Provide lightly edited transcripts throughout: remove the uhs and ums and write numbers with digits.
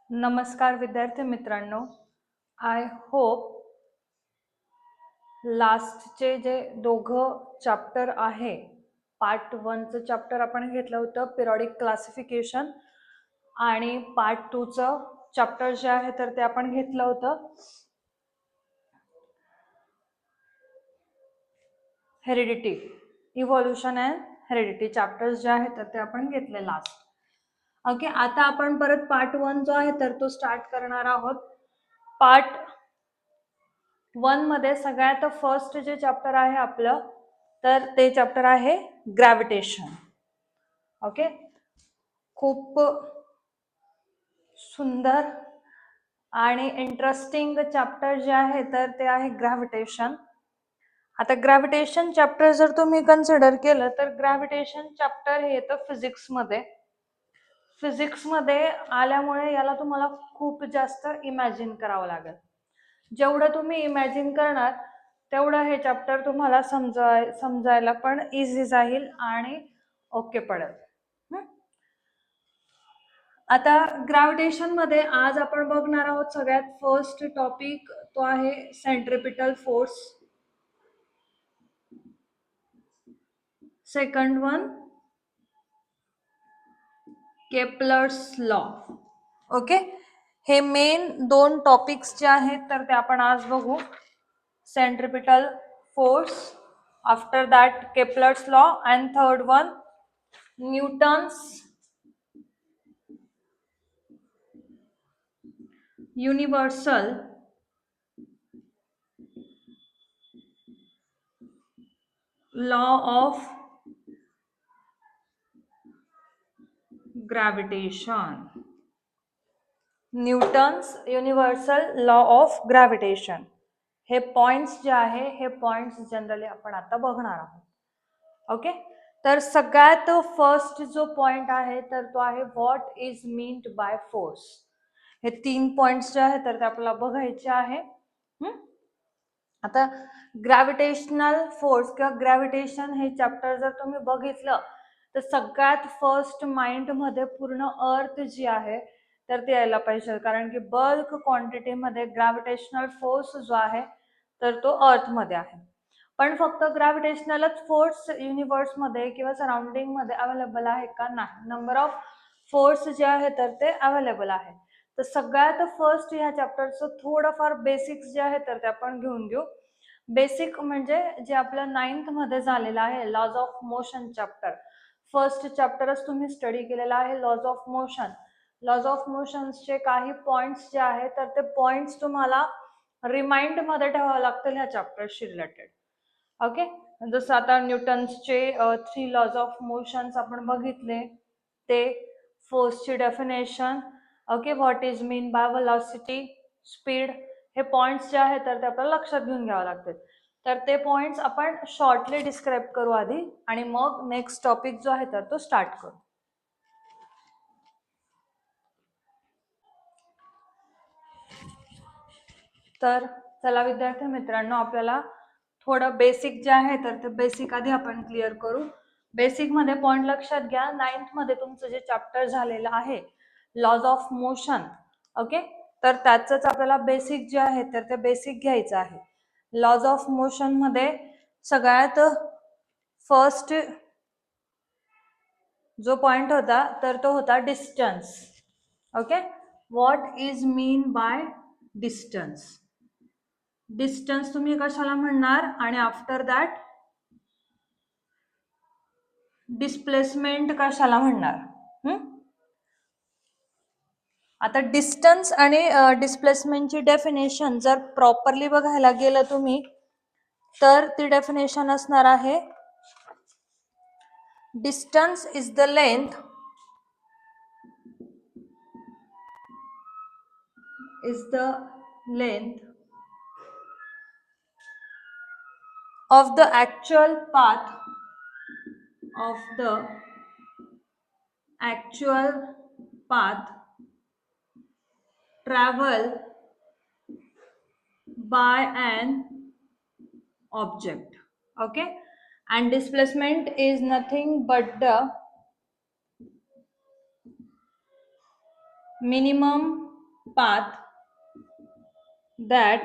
नमस्कार विद्यार्थी मित्रांनो. आय होप लास्टचे जे दोघं चॅप्टर आहे, पार्ट 1चं चॅप्टर आपण घेतलं होतं पिरियडिक क्लासिफिकेशन आणि पार्ट 2चं चॅप्टर जे आहे तर ते आपण घेतलं होतं heredity, evolution and heredity chapters जे आहेत तर ते आपण घेतले लास्ट. ओके, आता आपण परत पार्ट 1 जो आहे तर तो स्टार्ट करणार आहोत. पार्ट 1 मध्ये सगळ्यात फर्स्ट जे चॅप्टर आहे आपलं तर ते चॅप्टर आहे ग्रॅव्हिटेशन. ओके, खूप सुंदर आणि इंटरेस्टिंग चॅप्टर जे आहे तर ते आहे ग्रॅव्हिटेशन. आता ग्रॅव्हिटेशन चॅप्टर जर तुम्ही कन्सिडर केलं तर ग्रॅव्हिटेशन चॅप्टर हे येतं फिजिक्समध्ये. फिजिक्समध्ये आल्यामुळे याला तुम्हाला खूप जास्त इमॅजिन करावं लागेल. जेवढं तुम्ही इमॅजिन करणार तेवढं हे चॅप्टर तुम्हाला समजायला पण इझी जाईल आणि ओके पडेल. आता ग्रॅव्हिटेशन मध्ये आज आपण बघणार आहोत सगळ्यात फर्स्ट टॉपिक तो आहे centripetal force. Second one Kepler's law. Okay, हे मेन दोन टॉपिक्स जे आहेत तर ते आपण आज बघू. Centripetal force, after that Kepler's law, and third one Newton's universal law of gravitation. Newton's universal law of gravitation हे पॉइंट्स जे आहे हे पॉइंट्स जनरली आपण आता बघणार आहोत. ओके, तर सगळ्यात फर्स्ट जो पॉइंट आहे तर तो आहे what is meant by force. हे 3 पॉइंट्स जे आहेत तर ते आपल्याला बघायचे आहे. आता ग्रॅव्हिटेशनल फोर्स किंवा ग्रॅव्हिटेशन हे चॅप्टर जर तुम्ही बघितलं तर सगळ्यात फर्स्ट माइंड मध्ये पूर्ण अर्थ जी आहे तर ते यायला पाहिजे, कारण की बल्क क्वांटिटीमध्ये ग्रॅव्हिटेशनल फोर्स जो आहे तर तो अर्थ मध्ये आहे. पण फक्त ग्रॅव्हिटेशनलच फोर्स युनिव्हर्स मध्ये किंवा सराउंडिंग मध्ये अवेलेबल आहे का? नाही, नंबर ऑफ फोर्स जे आहे तर ते अवेलेबल आहे. तर सगळ्यात फर्स्ट ह्या चॅप्टरचं थोडंफार बेसिक्स जे आहे तर ते आपण घेऊन घेऊ. बेसिक म्हणजे जे आपलं 9th मध्ये झालेलं आहे laws of motion chapter. First चॅप्टरच तुम्ही स्टडी केलेला आहे laws of motion. Laws of मोशनचे काही पॉइंट्स जे आहेत तर ते पॉइंट्स तुम्हाला रिमाइंड मध्ये ठेवावं लागतील ह्या चॅप्टरशी रिलेटेड. ओके, जसं आता न्यूटन्सचे 3 लॉज ऑफ मोशन्स आपण बघितले, ते फोर्सची definition, okay, what is mean by velocity, speed, हे पॉइंट्स जे आहेत तर ते आपल्याला लक्षात घेऊन घ्यावे लागतील. तर ते पॉइंट्स आपण शॉर्टली डिस्क्राईब करू आधी आणि मग नेक्स्ट टॉपिक जो आहे तर तो स्टार्ट करू. तर चला विद्यार्थी मित्रांनो, आपल्याला थोडं बेसिक जे आहे तर ते बेसिक आधी आपण क्लिअर करू. बेसिक मध्ये पॉइंट लक्षात घ्या, 9th मध्ये तुमचं जे चॅप्टर झालेलं आहे लॉज ऑफ मोशन, ओके, तर त्याचंच आपल्याला बेसिक जे आहे तर ते बेसिक घ्यायचं आहे. लॉज ऑफ मोशन मध्ये सगळ्यात फर्स्ट जो पॉइंट होता तर तो होता distance. Okay, what is mean by distance. Distance तुम्ही कशाला म्हणणार आणि आफ्टर दॅट डिस्प्लेसमेंट कशाला म्हणणार. आता डिस्टन्स आणि डिस्प्लेसमेंटची डेफिनेशन जर प्रॉपरली बघायला गेलं तुम्ही तर ती डेफिनेशन असणार आहे distance is the length of the actual path travel by an object. Okay, and displacement is nothing but the minimum path that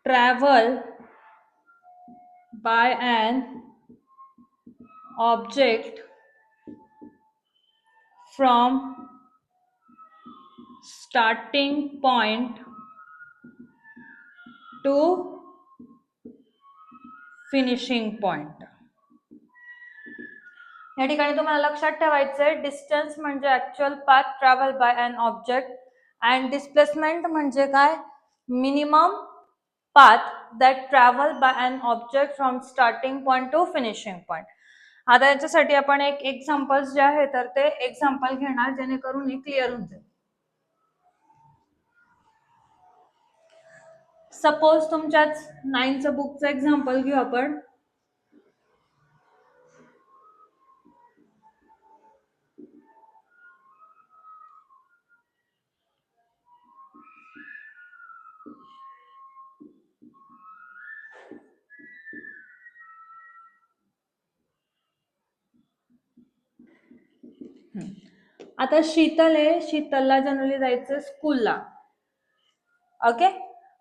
travel by an object from starting point to finishing point. या ठिकाणी तुम्हाला लक्षात ठेवायचं आहे distance म्हणजे actual path travel by an object and displacement म्हणजे काय minimum path that travel by an object from starting point to finishing point. आता याच्यासाठी आपण एक एक्झाम्पल्स जे आहे तर ते एक्झाम्पल घेणार जेणेकरून हे क्लिअर होऊन जाईल. सपोज तुमच्याच 9th बुकचं एक्झाम्पल घेऊ आपण. आता शीतल आहे, शीतलला जनरली जायचं स्कूलला. ओके,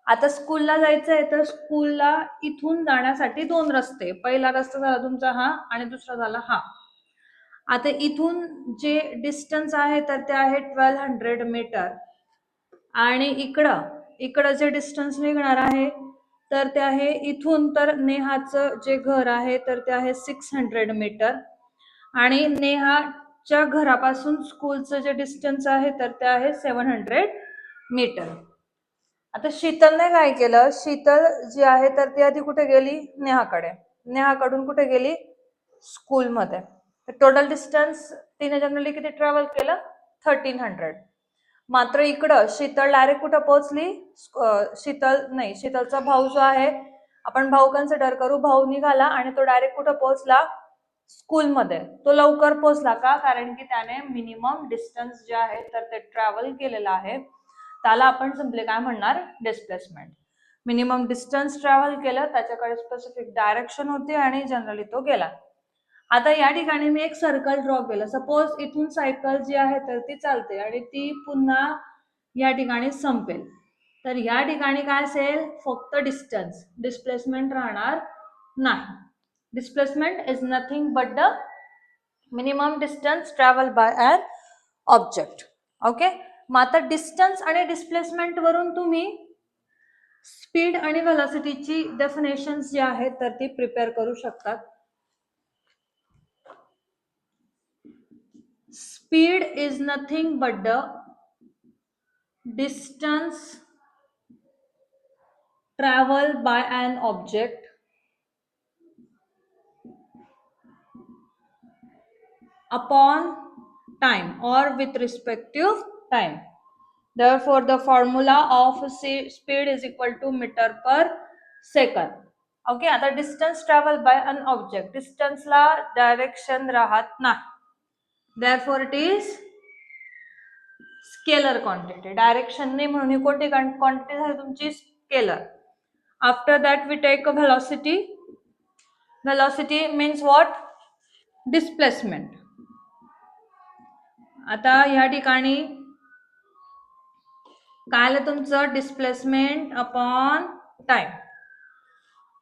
आता स्कूलला जायचंय तर स्कूलला इथून जाण्यासाठी 2 रस्ते. पहिला रस्ता झाला तुमचा हा आणि दुसरा झाला हा. आता इथून जे डिस्टन्स आहे तर ते आहे 1200 मीटर आणि इकडं जे डिस्टन्स निघणार आहे तर ते आहे इथून तर नेहाचं जे घर आहे तर ते आहे 600 मीटर आणि नेहाच्या घरापासून स्कूलचं जे डिस्टन्स आहे तर ते आहे 700 मीटर. आता शीतलने काय केलं, शीतल जी आहे तर ती आधी कुठे गेली नेहाकडे, नेहाकडून कुठे गेली स्कूलमध्ये. टोटल डिस्टन्स तिने जनरली किती ट्रॅव्हल केलं 1300. मात्र इकडं शीतल डायरेक्ट कुठं पोहोचली, शीतलचा भाऊ जो आहे आपण भाऊ कन्सिडर करू, भाऊ निघाला आणि तो डायरेक्ट कुठं पोहोचला स्कूलमध्ये. तो लवकर पोहोचला का, कारण की त्याने मिनिमम डिस्टन्स जे आहे तर ते ट्रॅव्हल केलेलं आहे त्याला आपण सिम्पली काय म्हणणार डिस्प्लेसमेंट. मिनिमम डिस्टन्स ट्रॅव्हल केलं, त्याच्याकडे स्पेसिफिक डायरेक्शन होती आणि जनरली तो गेला. आता या ठिकाणी मी एक सर्कल ड्रॉ केलं. सपोज इथून सायकल जी आहे तर ती चालते आणि ती पुन्हा या ठिकाणी संपेल, तर या ठिकाणी काय असेल फक्त डिस्टन्स, डिस्प्लेसमेंट राहणार नाही. Displacement is nothing but the minimum distance travel by an object. Okay, मग आता डिस्टन्स आणि डिस्प्लेसमेंट वरून तुम्ही स्पीड आणि व्हेलॉसिटीची डेफिनेशन्स जी आहेत तर ती प्रिपेअर करू शकतात. Speed is nothing but the distance traveled by an object upon time or with respect to time. Therefore, the formula of speed is equal to meter per second. Okay, आता distance traveled by an object, distance ला direction राहत नाही. Therefore, it is scalar quantity. Direction नाही म्हणून ही कोणती quantity झाली तुमची scalar. After that we take a velocity. Velocity means what displacement. आता या ठिकाणी काय आलं तुमचं डिस्प्लेसमेंट अपॉन टाइम.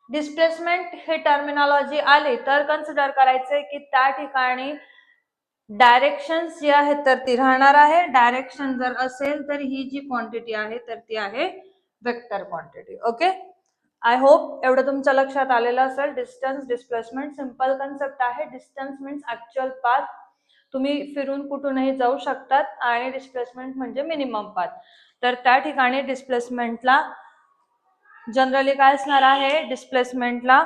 डिस्प्लेसमेंट हे टर्मिनॉलॉजी आली तर कन्सिडर करायचंय की त्या ठिकाणी डायरेक्शन जी आहे तर ती राहणार आहे. डायरेक्शन जर असेल तर ही जी क्वांटिटी आहे तर ती आहे vector quantity. Okay, I hope एवढं तुमच्या लक्षात आलेलं असेल. डिस्टन्स, डिस्प्लेसमेंट सिंपल कन्सेप्ट आहे. डिस्टन्स मीन्स ऍक्च्युअल पाथ, तुम्ही फिरून कुठूनही जाऊ शकतात आणि डिस्प्लेसमेंट म्हणजे मिनिमम पाथ. तर त्या ठिकाणी डिस्प्लेसमेंटला जनरली काय असणार आहे, डिस्प्लेसमेंटला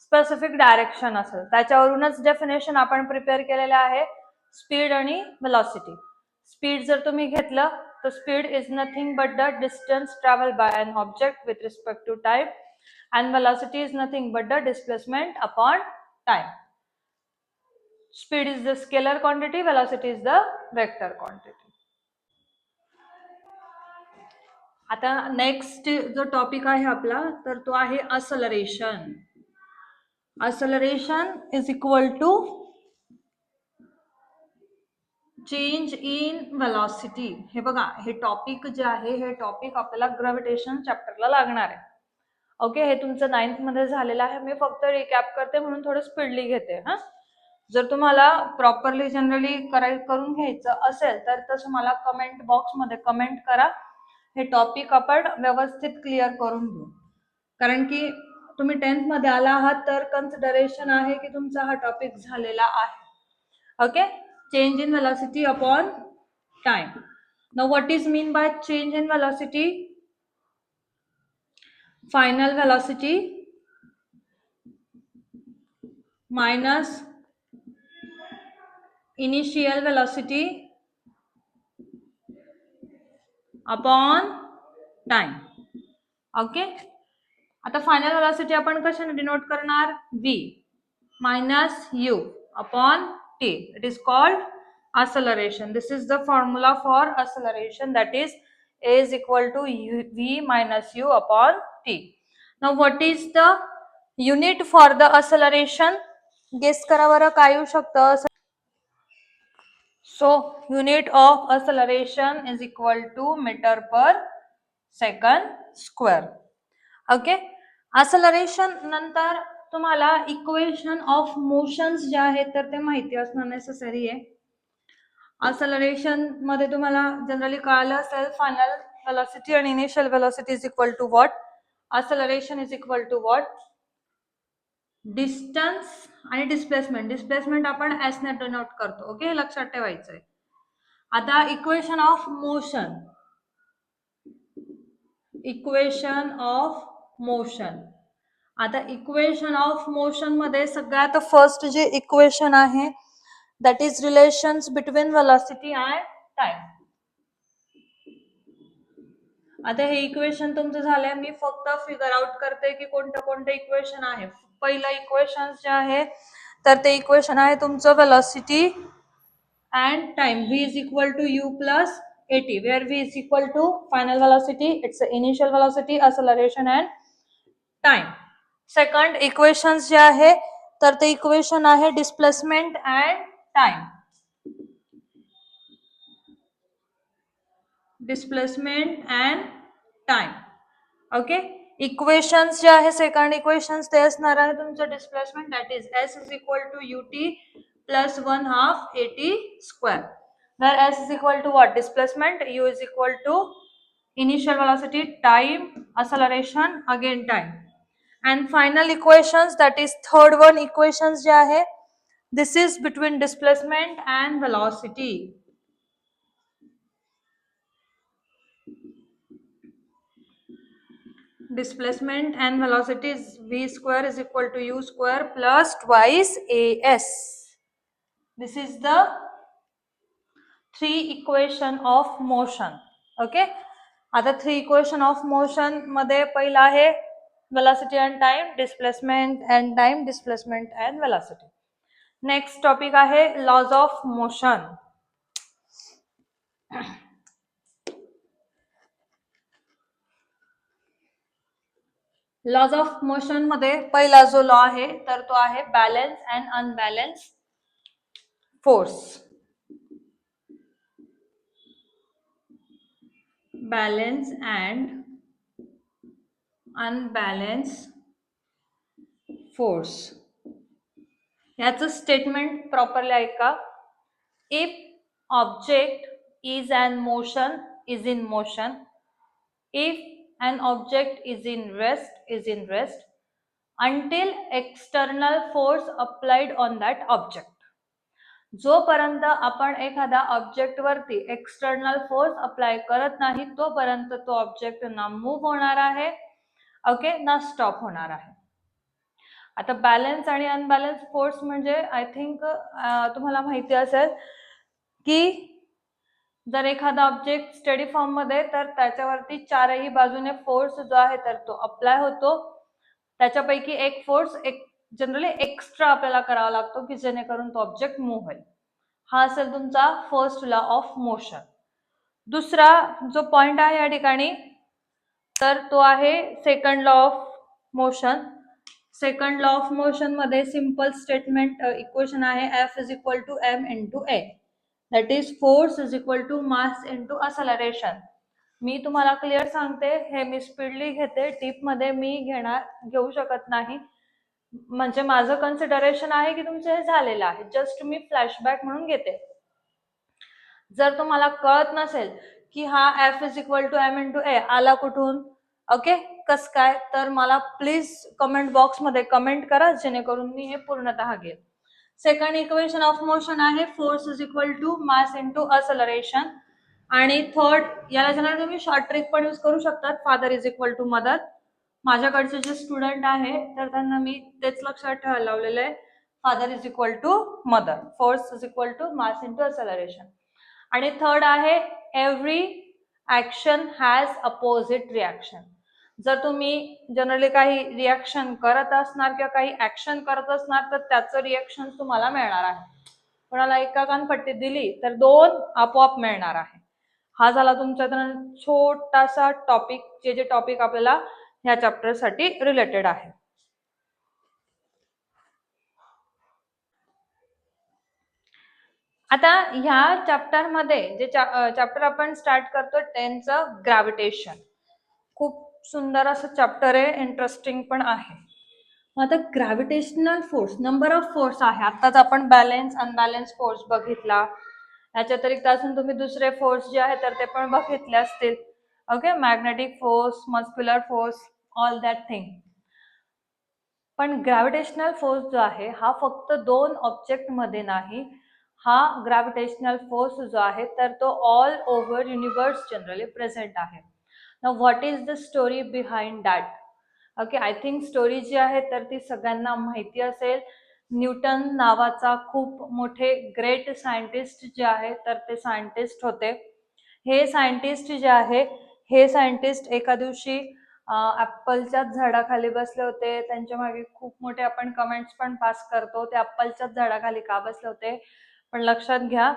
स्पेसिफिक डायरेक्शन असेल. त्याच्यावरूनच डेफिनेशन आपण प्रिपेअर केलेलं आहे स्पीड आणि व्हेलॉसिटी. स्पीड जर तुम्ही घेतलं तर speed is nothing but the distance travel by an object with respect to time and velocity is nothing but the displacement upon time. Speed is the scalar quantity, velocity is the vector quantity. आता next जो topic आहे आपला तर तो आहे acceleration. Acceleration is equal to change in velocity, हे बघा, हे टॉपिक जे आहे, हे टॉपिक आपल्याला ग्रॅव्हिटेशन चॅप्टरला लागणार आहे. ओके, हे तुमचं 9th मध्ये झालेलं आहे. मी फक्त रिकॅप करते म्हणून थोडं स्पीडली घेते. हा, जर तुम्हाला प्रॉपरली जनरली करून घ्यायचं असेल तर तसं मला कमेंट बॉक्समध्ये कमेंट करा. हे टॉपिक आपण व्यवस्थित क्लिअर करून घेऊ, कारण की तुम्ही 10th मध्ये आला आहात तर कन्सिडरेशन आहे की तुमचा हा टॉपिक झालेला आहे. Okay, change in velocity upon time. Now what is mean by change in velocity? Final velocity minus initial velocity upon time. Okay, आता फायनल वेलॉसिटी आपण कशाने डिनोट करणार? v minus u upon t. It is called acceleration. This is the formula for acceleration, that is a is equal to v minus u upon t. Now what is the unit for the acceleration? Guess करा बरं काय येऊ शकतं. So unit of acceleration is equal to meter per second square. Okay, acceleration नंतर तुम्हाला equation of motions जे आहेत तर ते माहिती असणं नेसेसरी आहे. acceleration मध्ये तुम्हाला जनरली कळालं असेल, फायनल वेलॉसिटी आणि initial velocity is equal to what? acceleration is equal to what? Distance आणि डिस्प्लेसमेंट. डिस्प्लेसमेंट आपण एस ने डिनोट करतो. ओके, हे लक्षात ठेवायचंय. आता equation of motion, equation of motion. आता इक्वेशन ऑफ मोशन मध्ये सगळ्यात फर्स्ट जे इक्वेशन आहे that is relations between velocity and time. आता हे इक्वेशन तुमचं झालंय. मी फक्त फिगर आउट करते की कोणतं कोणतं इक्वेशन आहे. पहिलं इक्वेशन जे आहे तर ते इक्वेशन आहे तुमचं velocity and time. v is equal to u plus at, where v is equal to final velocity, its initial velocity, acceleration and time. Second equation जे आहे तर ते इक्वेशन आहे displacement and time. Displacement and time. Okay, equations जे आहे second equations ते असणार आहे तुमचं displacement, that is s is equal to ut plus 1/2 at square, where s is equal to what? Displacement. u is equal to initial velocity, time, acceleration, again time. And final equations, that is third one equations जे आहे, this is between displacement and velocity. Displacement and velocity is v square is equal to u square plus twice as. This is the three equation of motion. Okay, आता three equation of motion मध्ये पहिला आहे velocity and time, displacement and time, displacement and velocity. Next topic आहे laws of motion. Laws of motion मध्ये पहिला जो law आहे तर तो आहे balance and unbalance force. Balance and unbalance force. याचं स्टेटमेंट प्रॉपरली ऐका. If object is in motion, if an object is in rest until external force applied on that object. जोपर्यंत आपण एखाद्या ऑब्जेक्ट वरती एक्सटर्नल फोर्स अप्लाय करत नाही तोपर्यंत तो ऑब्जेक्ट ना मूव्ह होणार आहे, ओके, ना स्टॉप होणार आहे. आता बॅलन्स आणि अनबॅलन्स फोर्स म्हणजे आय थिंक तुम्हाला माहिती असेल की जर एखादा ऑब्जेक्ट स्टडी फॉर्म मध्ये तर त्याच्यावरती चारही बाजूने फोर्स जो आहे तर तो अप्लाय होतो. त्याच्यापैकी एक फोर्स जनरली एक्स्ट्रा आपल्याला करावा लागतो की जेणेकरून तो ऑब्जेक्ट मूव्ह होईल. हा असेल तुमचा फर्स्ट लॉ ऑफ मोशन. दुसरा जो पॉइंट आहे या ठिकाणी तर तो आहे second law of motion. Second law of motion मध्ये सिंपल स्टेटमेंट इक्वेशन आहे f is equal to m into a. That is force is equal to mass into acceleration. मी तुम्हाला क्लिअर सांगते, हे मी स्पीडली घेते, टिपमध्ये मी घेऊ शकत नाही, म्हणजे माझं कन्सिडरेशन आहे की तुमचं हे झालेलं आहे, जस्ट मी फ्लॅशबॅक म्हणून घेते. जर तुम्हाला कळत नसेल की हा F is equal to M into A आला कुठून, ओके, कस काय, तर मला प्लीज कमेंट बॉक्समध्ये कमेंट करा, जेणेकरून मी हे पूर्णतः घेईन. सेकंड इक्वेशन ऑफ मोशन आहे force is equal to mass into acceleration. आणि थर्ड, याला जनरल तुम्ही शॉर्ट ट्रिक पण यूज करू शकतात, father is equal to mother. माझ्याकडचे जे स्टुडंट आहे तर त्यांना मी तेच लक्षात ठेवायला लावलेलं आहे, father is equal to mother, force is equal to mass into acceleration. आणि थर्ड आहे every action has opposite reaction. जर तुम्ही जनरली काही रिॲक्शन करत असणार किंवा काही ऍक्शन करत असणार तर त्याचं रिॲक्शन तुम्हाला मिळणार आहे. कोणाला एका कानपट्टी दिली तर 2 आपोआप मिळणार आहे. हा झाला तुमचा छोटासा टॉपिक, जे टॉपिक आपल्याला ह्या चॅप्टर साठी रिलेटेड आहे. आता ह्या चॅप्टर मध्ये जे चॅप्टर आपण स्टार्ट करतो टेनचं ग्रॅव्हिटेशन, खूप सुंदर असं चॅप्टर आहे, इंटरेस्टिंग पण आहे. आता gravitational force, number of force आहे. आताच आपण बॅलेन्स अनबॅलेन्स फोर्स बघितला, याच्या व्यतिरिक्त अजून तुम्ही दुसरे फोर्स जे आहे तर ते पण बघितले असतील. Okay, magnetic force, muscular force, all that thing. पण ग्रॅव्हिटेशनल फोर्स जो आहे हा फक्त 2 ऑब्जेक्ट मध्ये नाही, हा ग्रॅव्हिटेशनल फोर्स जो आहे तर तो all over universe generally present आहे. Now what is the story behind that? Okay, I think story जी आहे तर ती सगळ्यांना माहिती असेल. न्यूटन नावाचा खूप मोठे ग्रेट सायंटिस्ट जे आहे तर ते सायंटिस्ट होते. हे सायंटिस्ट जे आहे, हे सायंटिस्ट एका दिवशी ॲपलच्याच झाडाखाली बसले होते. त्यांच्या मागे खूप मोठे आपण कमेंट्स पण पास करतो, ते ॲपलच्याच झाडाखाली का बसले होते, पण लक्षात घ्या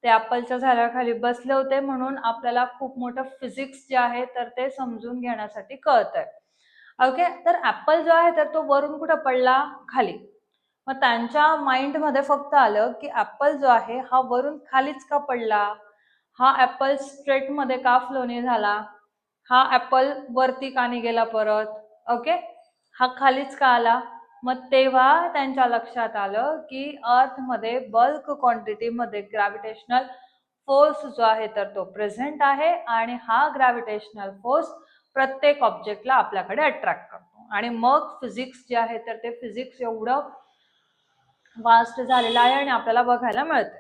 ते ॲपलच्या झाडाखाली बसले होते म्हणून आपल्याला खूप मोठं फिजिक्स जे आहे तर ते समजून घेण्यासाठी कळतंय. ओके, तर ॲपल जो आहे तर तो वरून कुठं पडला, खाली. मग त्यांच्या माइंडमध्ये फक्त आलं की ॲपल जो आहे हा वरून खालीच का पडला, हा ॲपल स्ट्रेट मध्ये का फ्लो नाही झाला, हा ॲपल वरती का नाही गेला परत, ओके, हा खालीच का आला. मग तेव्हा त्यांच्या लक्षात आलं की अर्थ मध्ये बल्क क्वांटिटी मध्ये ग्रॅव्हिटेशनल फोर्स जो आहे तर तो प्रेझेंट आहे, आणि हा ग्रॅव्हिटेशनल फोर्स प्रत्येक ऑब्जेक्टला आपल्याकडे अट्रॅक्ट करतो. आणि मग फिजिक्स जे आहे तर ते फिजिक्स एवढं वास्ट झालेलं आहे आणि आपल्याला बघायला मिळतंय.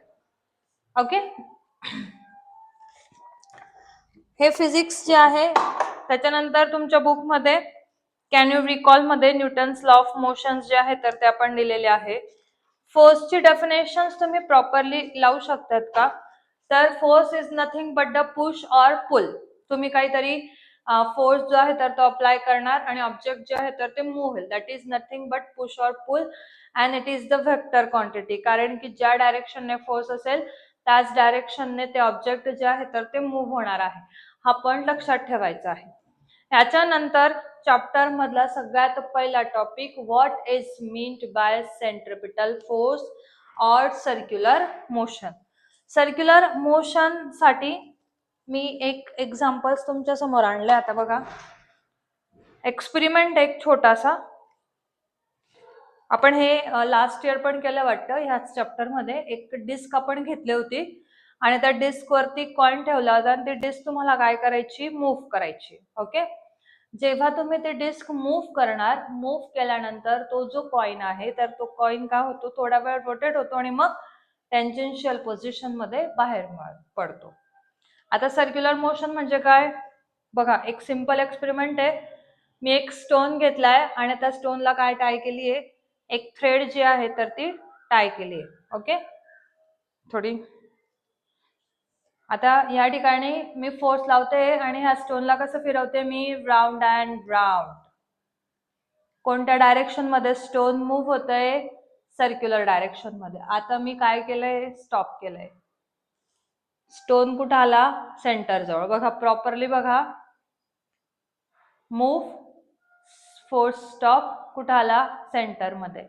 ओके, हे फिजिक्स जे आहे. त्याच्यानंतर तुमच्या बुकमध्ये कॅन यू रिकॉल मध्ये न्यूटन्स लॉ ऑफ मोशन जे आहे तर ते आपण दिलेले आहे. फोर्सची डेफिनेशन तुम्ही प्रॉपरली लावू शकतात का, तर force is nothing but the push or pull. तुम्ही काहीतरी फोर्स जो आहे तर तो अप्लाय करणार आणि ऑब्जेक्ट जे आहे तर ते मूव्ह होईल, that is nothing but push or pull and it is the vector quantity. कारण की ज्या डायरेक्शनने फोर्स असेल त्याच डायरेक्शनने ते ऑब्जेक्ट जे आहे तर ते मूव्ह होणार आहे. हा पण लक्षात ठेवायचा आहे. याच्यानंतर चॅप्टर मधला सगळ्यात पहिला topic, what is meant by centripetal force or circular motion. Circular motion साठी मी एक एक्झाम्पल्स तुमच्या समोर आणले. आता बघा, एक्सपेरिमेंट एक छोटासा, आपण हे लास्ट इयर पण केलं वाटतं ह्याच चॅप्टर मध्ये. एक डिस्क आपण घेतली होती आणि त्या डिस्क वरती कॉइन ठेवला होता आणि ती डिस्क तुम्हाला काय करायची, मूव्ह करायची. ओके, जेव्हा तुम्ही ते डिस्क मूव्ह करणार, मूव्ह केल्यानंतर तो जो कॉइन आहे तर तो कॉइन काय होतो, थोडा वेळ रोटेट होतो आणि मग टेंजेन्शियल पोझिशन मध्ये बाहेर पडतो. आता सर्क्युलर मोशन म्हणजे काय बघा, एक सिंपल एक्सपेरिमेंट आहे. मी एक स्टोन घेतलाय आणि त्या स्टोनला काय टाय केली आहे, एक थ्रेड जी आहे तर ती टाय केली आहे. ओके, थोडी आता या ठिकाणी मी फोर्स लावते आणि ह्या स्टोनला कसं फिरवते मी, राऊंड अँड राऊंड. कोणत्या डायरेक्शन मध्ये स्टोन मूव्ह होतंय, सर्क्युलर डायरेक्शन मध्ये. आता मी काय केलंय, स्टॉप केलंय. स्टोन कुठं आला, सेंटर जवळ. बघा प्रॉपरली बघा, मूव्ह, फोर्स स्टॉप, कुठं आला, सेंटर मध्ये.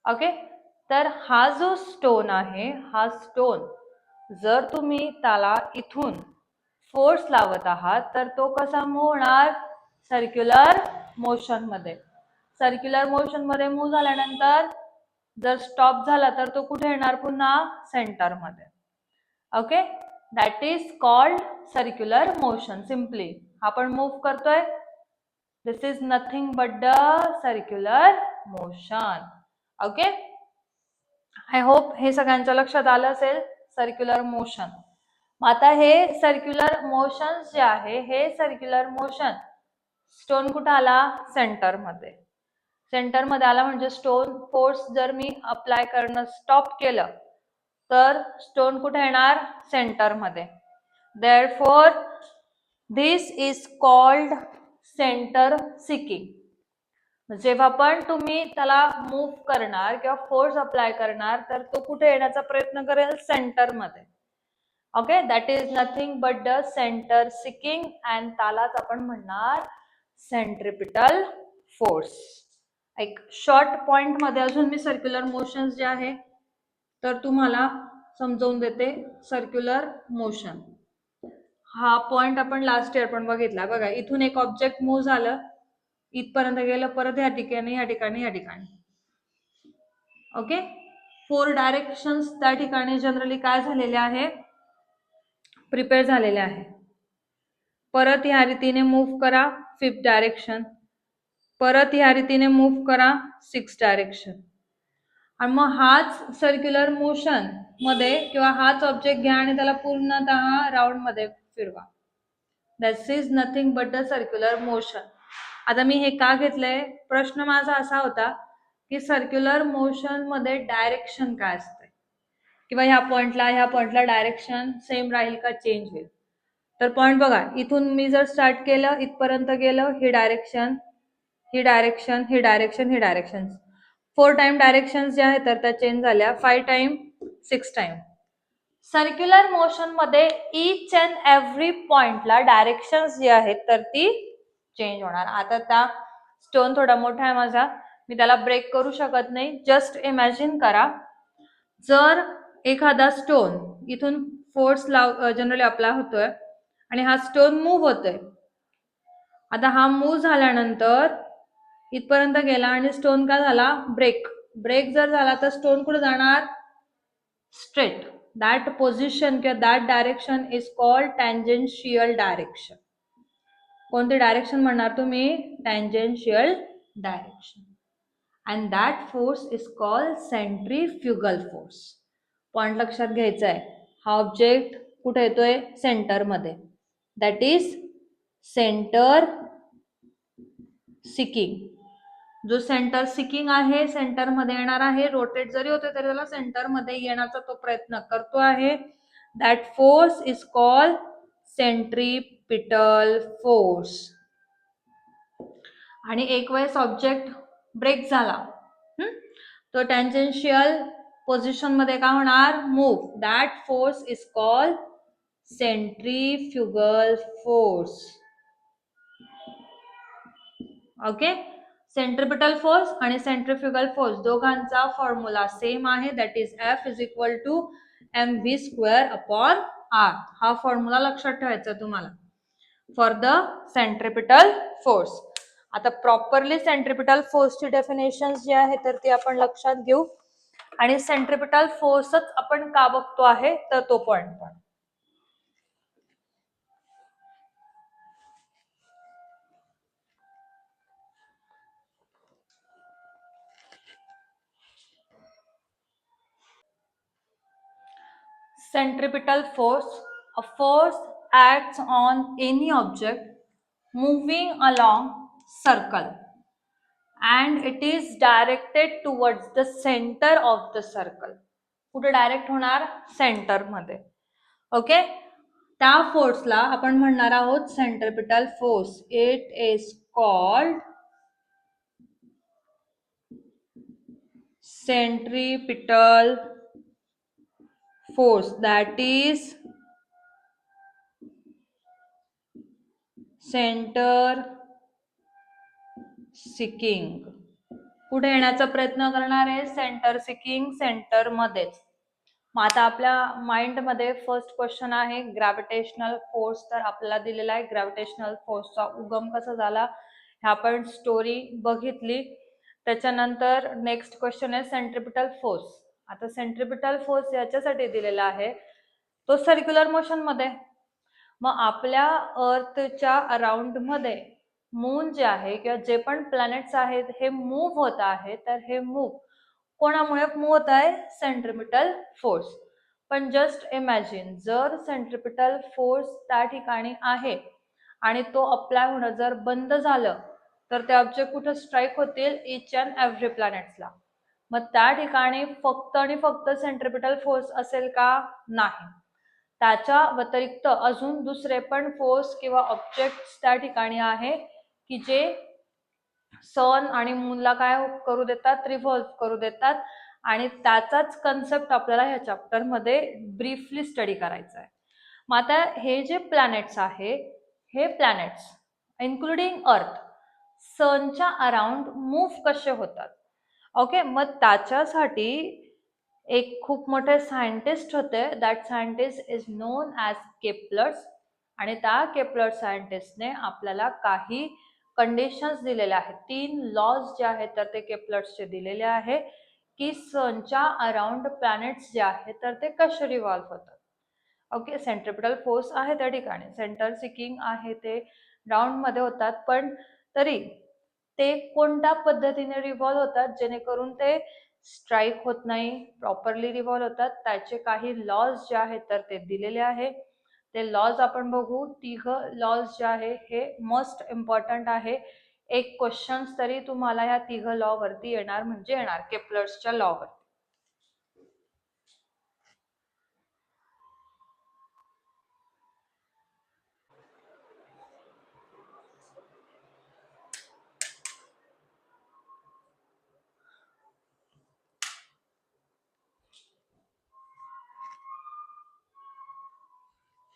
ओके, तर हा जो स्टोन आहे, हा स्टोन जर तुम्ही त्याला इथून फोर्स लावत आहात तर तो कसा मूव्ह होणार, सर्क्युलर मोशन मध्ये. सर्क्युलर मोशन मध्ये मूव्ह झाल्यानंतर जर स्टॉप झाला तर तो कुठे येणार, पुन्हा सेंटर मध्ये. Okay, that is called circular motion. Simply आपण मूव्ह करतोय, this is nothing but the circular motion. Okay, I hope हे सगळ्यांच्या लक्षात आलं असेल सर्क्युलर मोशन. आता हे सर्क्युलर मोशन जे आहे, हे सर्क्युलर मोशन स्टोन कुठे आला, सेंटर मध्ये. सेंटर मध्ये आला म्हणजे स्टोन फोर्स जर मी अप्लाय करणं स्टॉप केलं तर स्टोन कुठे येणार, सेंटर मध्ये. Therefore this is called centre seeking. जेव्हा पण तुम्ही त्याला मूव्ह करणार किंवा फोर्स अप्लाय करणार तर तो कुठे येण्याचा प्रयत्न करेल, सेंटर मध्ये. Okay, that is nothing but the centre seeking and त्यालाच आपण म्हणणार सेंट्रिपिटल फोर्स. एक शॉर्ट पॉइंट मध्ये अजून मी सर्क्युलर मोशन जे आहे तर तुम्हाला समजावून देते. सर्क्युलर मोशन हा पॉइंट आपण लास्ट इयर पण बघितला. बघा, इथून एक ऑब्जेक्ट मूव्ह झालं, इथपर्यंत गेलं, परत ह्या ठिकाणी ह्या ठिकाणी ह्या ठिकाणी. ओके, 4 डायरेक्शन्स त्या ठिकाणी जनरली काय झालेले आहे, प्रिपेअर झालेले आहे. परत ह्या रीतीने मूव्ह करा 5th डायरेक्शन, परत ह्या रीतीने मूव्ह करा 6th डायरेक्शन. आणि मग हाच सर्क्युलर मोशन मध्ये किंवा हाच ऑब्जेक्ट घ्या आणि त्याला पूर्णतः राऊंड मध्ये फिरवा. That is nothing but the circular motion. आता मी हे का घेतलंय, प्रश्न माझा असा होता की सर्क्युलर मोशन मध्ये डायरेक्शन काय असते, किंवा ह्या पॉइंटला डायरेक्शन सेम राहील का चेंज होईल. तर पॉइंट बघा, इथून मी जर स्टार्ट केलं, इथपर्यंत गेलं, ही डायरेक्शन ही डायरेक्शन ही डायरेक्शन ही डायरेक्शन, 4 टाइम डायरेक्शन ज्या आहेत तर त्या चेंज झाल्या, 5 टाइम 6 टाइम. सर्क्युलर मोशन मध्ये इच अँड एव्हरी पॉइंटला डायरेक्शन जी आहेत तर ती चेंज होणार. आता त्या स्टोन थोडा मोठा आहे माझा, मी त्याला ब्रेक करू शकत नाही. जस्ट इमॅजिन करा, जर एखादा स्टोन इथून फोर्स जनरली अप्लाय होतोय आणि हा स्टोन मूव्ह होतोय. आता हा मूव्ह झाल्यानंतर इथपर्यंत गेला आणि स्टोन काय झाला, ब्रेक जर झाला तर स्टोन कुठे जाणार, स्ट्रेट. दॅट पोझिशन किंवा that direction is called tangential direction. कोणती डायरेक्शन म्हणणार तुम्ही, tangential direction. And that force is called centrifugal force. Point लक्षात घ्यायचा आहे, हा ऑब्जेक्ट कुठे येतोय, सेंटर मध्ये. That is centre seeking. जो सेंटर सिकिंग आहे, सेंटर मध्ये येणार आहे, रोटेट जरी होते तरी त्याला सेंटर मध्ये येण्याचा तो प्रयत्न करतो आहे. That force is called centripetal force. आणि एक वेळेस ऑब्जेक्ट ब्रेक झाला, तो टँजेन्शियल पोझिशन मध्ये काय होणार, move. That force is called centrifugal force. Okay, centripetal force आणि सेंट्रिफ्युगल फोर्स दोघांचा फॉर्म्युला सेम आहे. That is F is equal to mv² upon r. हा फॉर्म्युला लक्षात ठेवायचा तुम्हाला फॉर द सेंट्रिपिटल फोर्स. आता प्रॉपरली सेंट्रिपिटल फोर्सची डेफिनेशन जी आहे तर ती आपण लक्षात घेऊ, आणि सेंट्रिपिटल फोर्सच आपण का बघतो आहे तर तो पॉइंट पण. Centripetal force, a force acts on any object moving along circle and it is directed towards the center of the circle. कुठे डायरेक्ट होणार, सेंटर मध्ये. ओके, त्या फोर्सला आपण म्हणणार आहोत centripetal force. It is called centripetal force, that is centre seeking. कुठे येण्याचा प्रयत्न करणार आहे, सेंटर सिकिंग, सेंटर मध्येच. मग आता आपल्या माइंडमध्ये फर्स्ट क्वेश्चन आहे ग्रॅव्हिटेशनल फोर्स. तर आपल्याला दिलेला आहे ग्रॅव्हिटेशनल फोर्सचा उगम कसा झाला हे आपण स्टोरी बघितली. त्याच्यानंतर नेक्स्ट क्वेश्चन आहे सेंट्रिपिटल फोर्स. आता सेंट्रिपिटल फोर्स याच्यासाठी दिलेला आहे तो सर्क्युलर मोशन मध्ये. मग आपल्या अर्थच्या अराउंड मध्ये मून जे आहे किंवा जे पण प्लॅनेट्स आहेत हे मूव्ह होत आहे. तर हे मूव्ह कोणामुळे मूव्ह होत आहे? Centripetal force. पण जस्ट इमॅजिन जर सेंट्रिपिटल फोर्स त्या ठिकाणी आहे आणि तो अप्लाय होणं जर बंद झालं तर ते ऑब्जेक्ट कुठे स्ट्राईक होतील? इच अँड एव्हरी प्लॅनेट्सला. मग त्या ठिकाणी फक्त आणि फक्त सेंट्रिपिटल फोर्स असेल का? नाही. त्याच्या व्यतिरिक्त अजून दुसरे पण फोर्स किंवा ऑब्जेक्ट्स त्या ठिकाणी आहे की जे सन आणि मूनला काय करू देतात? रिव्हॉल्व्ह करू देतात. आणि त्याचाच कन्सेप्ट आपल्याला ह्या चॅप्टर मध्ये ब्रीफली स्टडी करायचा आहे. मग आता हे जे प्लॅनेट्स आहे हे प्लॅनेट्स इन्क्लुडिंग अर्थ सनच्या अराउंड मूव्ह कसे होतात? ओके, मग त्याच्यासाठी एक खूप मोठे सायंटिस्ट होते. That scientist is known as Kepler's. आणि त्या केप्लर सायंटिस्टने आपल्याला काही कंडिशन्स दिलेल्या आहेत. 3 लॉज जे आहेत तर ते केप्लर्सचे दिलेले आहे की सनच्या अराउंड प्लॅनेट्स जे आहेत तर ते कसे रिव्हॉल्व्ह होतात. ओके, सेंट्रिपिटल फोर्स आहे त्या ठिकाणी, सेंटर सिकिंग आहे ते राऊंड मध्ये होतात, पण तरी ते कोणत्या पद्धतीने रिव्हॉल्व्ह होतात जेणेकरून ते स्ट्राईक होत नाही, प्रॉपरली रिव्हॉल्व्ह होतात. त्याचे काही लॉज जे आहेत तर ते दिलेले आहे. ते लॉज आपण बघू. 3 लॉज जे आहे हे मोस्ट इम्पॉर्टंट आहे. एक क्वेश्चन्स तरी तुम्हाला या 3 लॉ वरती येणार म्हणजे येणार, केप्लर्सच्या लॉ वर.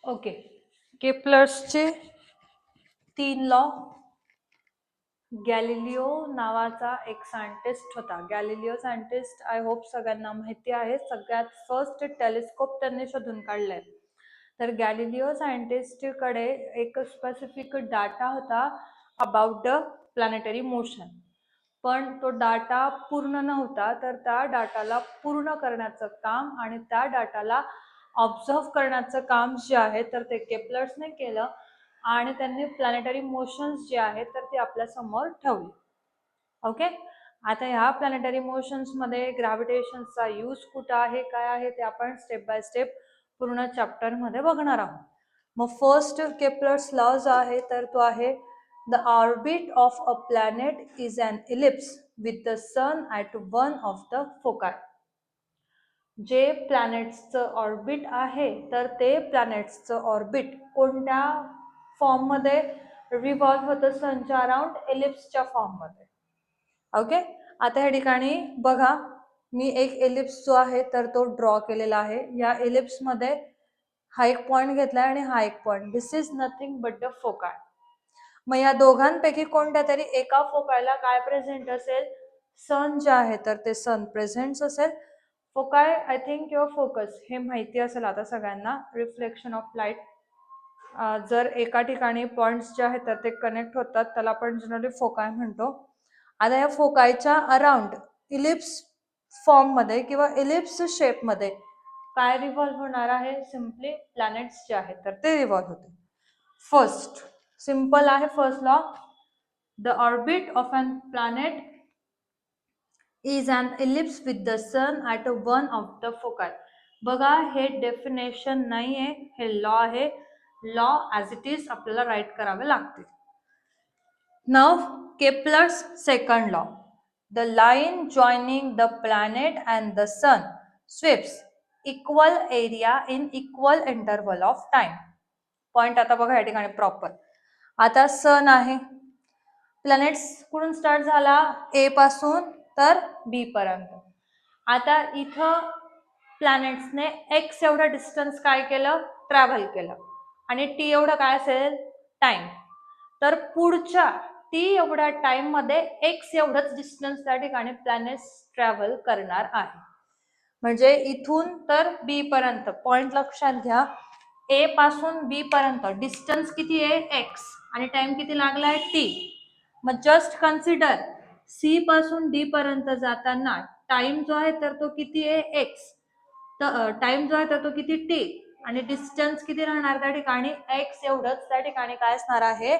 ओके, केप्लर्सचे 3 लॉ. गॅलिलिओ नावाचा एक सायंटिस्ट होता. गॅलिलिओ सायंटिस्ट आय होप सगळ्यांना माहिती आहे. सगळ्यात फर्स्ट टेलिस्कोप त्यांनी शोधून काढलाय. तर गॅलिलिओ सायंटिस्टकडे एक स्पेसिफिक डाटा होता अबाउट द प्लॅनेटरी मोशन. पण तो डाटा पूर्ण नव्हता. तर त्या डाटाला पूर्ण करण्याचं काम आणि त्या डाटाला ऑब्झर्व करण्याचं काम जे आहे तर ते केप्लर्सने केलं. आणि त्यांनी प्लॅनेटरी मोशन्स जे आहेत तर ते आपल्या समोर ठेवली. ओके, आता ह्या प्लॅनेटरी मोशन्स मध्ये ग्रॅव्हिटेशनचा यूज कुठं आहे, काय आहे ते आपण स्टेप बाय स्टेप पूर्ण चॅप्टर मध्ये बघणार आहोत. मग फर्स्ट केप्लर्स लॉ जो आहे तर तो आहे the orbit of a planet is an ellipse with the sun at one of the foci. जे प्लॅनेट्सचं ऑर्बिट आहे तर ते प्लॅनेट्सचं ऑर्बिट कोणत्या फॉर्म मध्ये रिव्हॉल्व्ह होतं? सनच्या अराउंड एलिप्सच्या फॉर्म मध्ये. ओके, आता ह्या ठिकाणी बघा मी एक एलिप्स जो आहे तर तो ड्रॉ केलेला आहे. या एलिप्स मध्ये हा एक पॉइंट घेतलाय आणि हा एक point. This is nothing but the foci. मग या दोघांपैकी कोणत्या तरी एका फोकायला काय प्रेझेंट असेल? सन जे आहे तर ते सन प्रेझेंट असेल. फोकाय आय थिंक किंवा फोकस हे माहिती असेल आता सगळ्यांना. Reflection of light. जर एका ठिकाणी पॉइंट्स जे आहेत तर ते कनेक्ट होतात त्याला आपण जनरली फोकाय म्हणतो. आता या फोकायच्या अराउंड इलिप्स फॉर्म मध्ये किंवा इलिप्स शेप मध्ये काय रिव्हॉल्व्ह होणार आहे? सिम्पली प्लॅनेट्स जे आहेत तर ते रिव्हॉल्व्ह होते. फर्स्ट सिंपल आहे first law. The orbit of an planet is an ellipse with the sun at one of the foci. बघा हे डेफिनेशन नाही आहे, हे लॉ आहे. लॉ ॲज इट इज आपल्याला राईट करावे लागते. नाव Kepler's second law. The line joining the planet and the sun sweeps equal area in equal interval of time. Point आता बघा या ठिकाणी प्रॉपर. आता सन आहे, प्लॅनेट्स कुठून स्टार्ट झाला? ए पासून तर बी पर्यंत. आता इथं प्लॅनेट्सने एक्स एवढं डिस्टन्स काय केलं? ट्रॅव्हल केलं. आणि टी एवढं काय असेल? टाइम. तर पुढच्या टी एवढ्या टाइम मध्ये एक्स एवढंच डिस्टन्स त्या ठिकाणी प्लॅनेट्स ट्रॅव्हल करणार आहे. म्हणजे इथून तर बी पर्यंत पॉइंट लक्षात घ्या, ए पासून बी पर्यंत डिस्टन्स किती आहे एक्स आणि टाइम किती लागलाय टी. मग जस्ट कन्सिडर सी पासून डी पर्यंत जाताना टाइम जो आहे तर तो किती आहे एक्स, तर टाइम जो आहे तर तो किती टी आणि डिस्टन्स किती राहणार त्या ठिकाणी एक्स एवढंच त्या ठिकाणी काय असणार आहे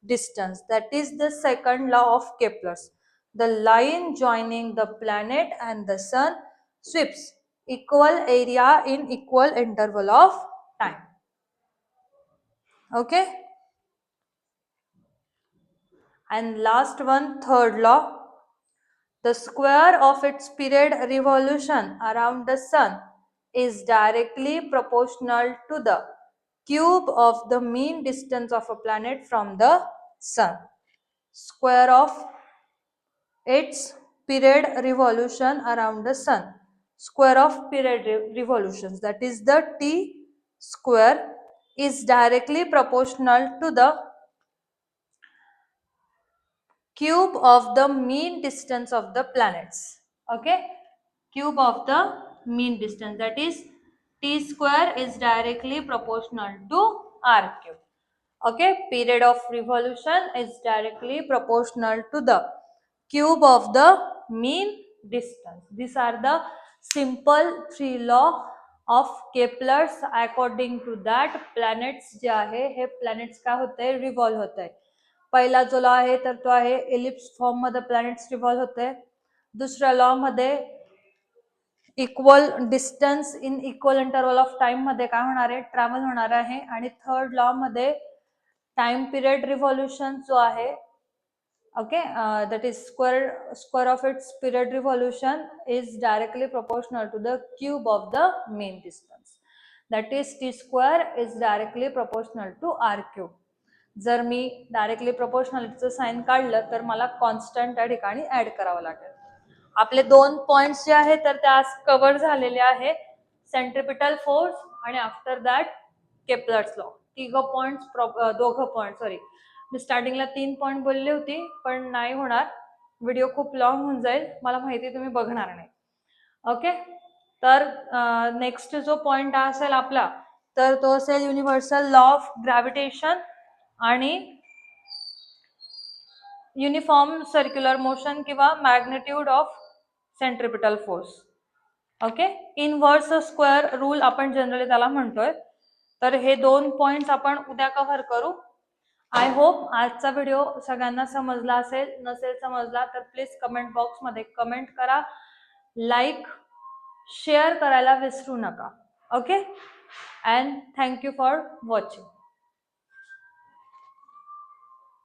distance. That is the second law of Kepler's. The line joining the planet and the sun sweeps equal area in equal interval of time. Okay, and last one, third law. The square of its period revolution around the sun is directly proportional to the cube of the mean distance of a planet from the sun. Square of its period revolution around the sun, square of period revolutions, that is the t square, is directly proportional to the cube of the mean distance of the planets. Okay, cube of the mean distance, that is t square is directly proportional to r cube. Okay, period of revolution is directly proportional to the cube of the mean distance. These are the simple three law of Kepler's. According to that planets जे आहे हे planets काय होते revolve होते. पहिला जो law आहे तर तो आहे एलिप्स फॉर्म मध्ये प्लॅनेट्स रिव्हॉल्व होते. दुसऱ्या लॉ मध्ये equal distance in equal interval of time मध्ये काय होणार आहे ट्रॅव्हल होणार आहे. आणि थर्ड लॉ मध्ये टाइम पिरियड रिव्हॉल्युशन जो आहे okay that is square of its period revolution is directly proportional to the cube of the mean distance, that is t square is directly proportional to r cube. जर मी directly प्रोपोर्शनलिटीचं sign काढलं तर मला constant त्या ठिकाणी add करावं लागेल. आपले दोन पॉइंट्स जे आहेत तर त्या कव्हर झालेले आहे, सेंट्रिपिटल फोर्स आणि आफ्टर दॅट केप्लर्स लॉ. दोघं पॉइंट सॉरी मी स्टार्टिंगला 3 पॉइंट बोलली होती पण नाही होणार, व्हिडिओ खूप लॉंग होऊन जाईल, मला माहिती तुम्ही बघणार नाही. ओके, तर नेक्स्ट जो पॉइंट असेल आपला तर तो असेल युनिव्हर्सल लॉ ऑफ ग्रॅव्हिटेशन आणि युनिफॉर्म सर्क्युलर मोशन किंवा magnitude of centripetal force. Okay, inverse square rule आपण जनरली त्याला म्हणतोय. तर हे दोन पॉइंट्स आपण उद्या कव्हर करू. आय होप आजचा व्हिडिओ सगळ्यांना समजला असेल. नसेल समजला तर प्लीज कमेंट बॉक्समध्ये कमेंट करा, लाईक शेअर करायला विसरू नका. Okay, and thank you for watching.